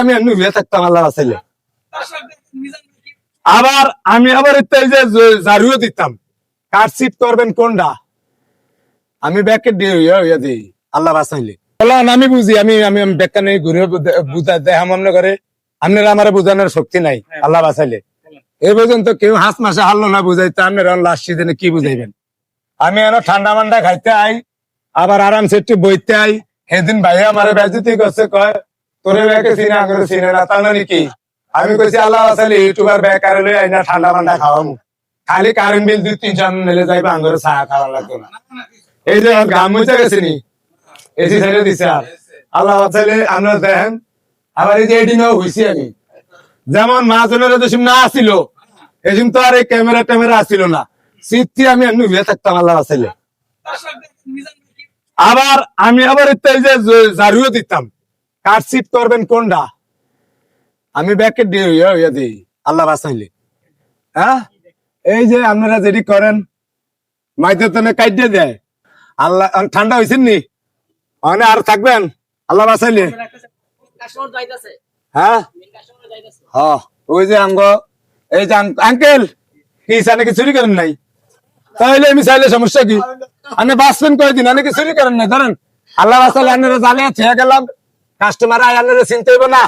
আমি এমনি হয়ে থাকতাম আল্লাহ বাঁচাইলে। আবার আমি এই যে জারুও দিতাম, কাটশিট করবেন কোনটা, আমি ব্যাকে দিয়ে দিই আল্লাহ বাঁচাইলে। বললাম আমি বুঝি, আমি আমি ব্যাখ্যা নেই ঘুরে বুঝা দেয় মনে করে আপনারা আমার বোঝানোর শক্তি নাই আল্লাহ বাঁচাইলে। এই পর্যন্ত কেউ হাঁস মাসে হারলো না বুঝাইতে, আপনারা লাস্ট সিজনে কি বুঝাইবেন? আমি এনে ঠান্ডা মান্ডা খাইতে আই, আবার আরামসে একটু বইতে আই। সেদিন ভাই আমার বেজতি করছে, কয় তোরে ব্যাকে চিনা করে চিনে না, তা নাকি? আমি কইছি আল্লাহ বাঁচাইলে ইউটিউবার বেকার লই আইনা ঠান্ডা মান্ডা খাওয়ামু, খালি কারেন্ট বিল 2-3 মেলে যাইবা, আঙ্গরে চা খাওয়া লাগতো না। এই যে গাম মুছে গেছে নি, এসি ছেড়ে দিছে। আর আল্লাহ বাঁচাইলে আপনারা দেখেন, আবার এই যে এদিনও হইছি আমি, যেমন মাঝনের দেশম না আসিল এদিন তো আর এই ক্যামেরা ট্যামেরা আসিল না, সিদ্ধি আমি এমনি হয়ে থাকতাম আল্লাহ বাঁচাইলে। আবার আমি এই যে জারুও দিতাম, কাটশিট করবেন কোনটা, আমি ব্যাকে দিয়ে দিই আল্লাহ বাঁচাইলে। হ্যাঁ, এই যে আপনারা যেটি করেন মাইতে তো কাটিয়ে দেয় আল্লাহ। ঠান্ডা হয়েছেন নি, অনে আর থাকবেন আল্লাহ বাঁচাইলে। হ্যাঁ হ্যাঁ, ওই যে এই যে আঙ্কেল কি নাকি চুরি করেন নাই, তাহলে আমি চাইলে সমস্যা কি? আপনি বাঁচবেন কয়দিন, অনেকে চুরি করেন নাই ধরেন আল্লাহ বাঁচাইলে। আপনারা জালে ছেড়ে গেলাম, কাস্টমার আয় আপনারা চিনতে হইব না,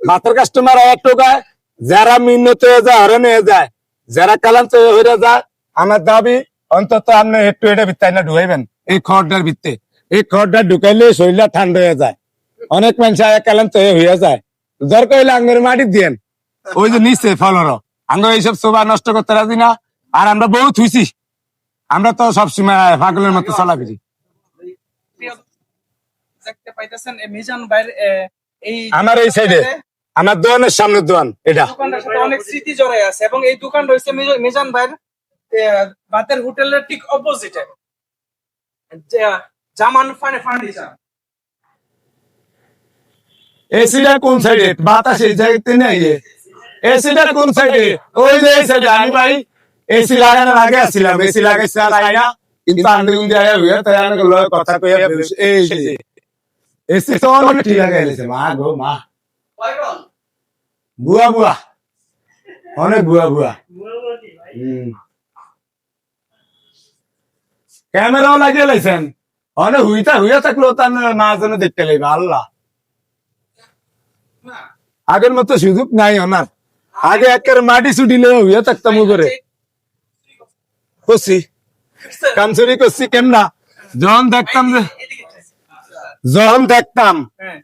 ভাতের কাস্টমার আয় টোকায়, যারা মিন্নত হয়ে যায় হরণ হয়ে যায়, যারা কালান্ত হয়ে যায়। আমার দাবি অন্তত আপনি একটু এটা ভিত্তায় না ঢুকাইবেন, এই খড়টার ভিত্তে। এই খড়টা ঢুকাইলে শরীরটা ঠান্ডা হয়ে যায়, অনেক মানুষ কালান্ত হয়ে যায়। দরকার হইলে আঙ্গের মাটি দিয়েন, ওই যে নিচে ফলর আঙ্গ এইসব শোভা নষ্ট করতে রাজি না। আর আমরা বহুত হইছি, আমরা তো সবসময় পাগলের মতো চলাফিরি। আমার এই সাইডে আমার দোকানের সামনে দোকান, এটা অনেক স্মৃতি জড়াই আছে এবং এই দোকান রয়েছে মিজান ভাইয়ের ভাতের হোটেলের ঠিক অপোজিটে, জামান ফার্নিচার। এসিটা কোন সাইডে? বাতাস এই জায়গাতে নেই। এসিটা কোন সাইডে? ওই যে এই সাইডে। আমি ভাই এসি লাগানোর আগে আসছিলাম, এসি লাগাইছি আর আই না, কিন্তু আন্দোলন যায় হইয়া তাই আমি কথা কইয়া এই যে এসি তো অনেক ঠিক লাগাইছে। মা গো মা, বুয়া বুয়া, অনেক বুয়া বুয়া। ক্যামেরাও লাগিয়ে লাইছেন, অনেক হইয়া থাকলো তার না যেন দেখতে লাগবে। আল্লাহ, আগের মতো সুযোগ নাই ওনার। আগে একের মাটি ছুটিলে হইয়া থাকতাম করে করছি, কামচুরি করছি কেমনা। যখন দেখতাম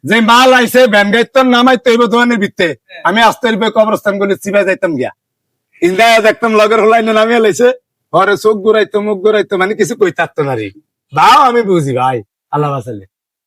যে মাল আইসে ভ্যান গাইতাম নামাইতে হইব দোকানের ভিত্তে, আমি আস্তে কবরস্থান করে চিপা যাইতাম গিয়া, ইন্দা দেখতাম লগের হলাই নামিয়ে লাইছে, ঘরে চোখ ঘুরাইতো মুখ ঘুরাইতো, মানে কিছু কই থাকতো না রে। ভাও আমি বুঝি ভাই আল্লাহ বাঁচালে।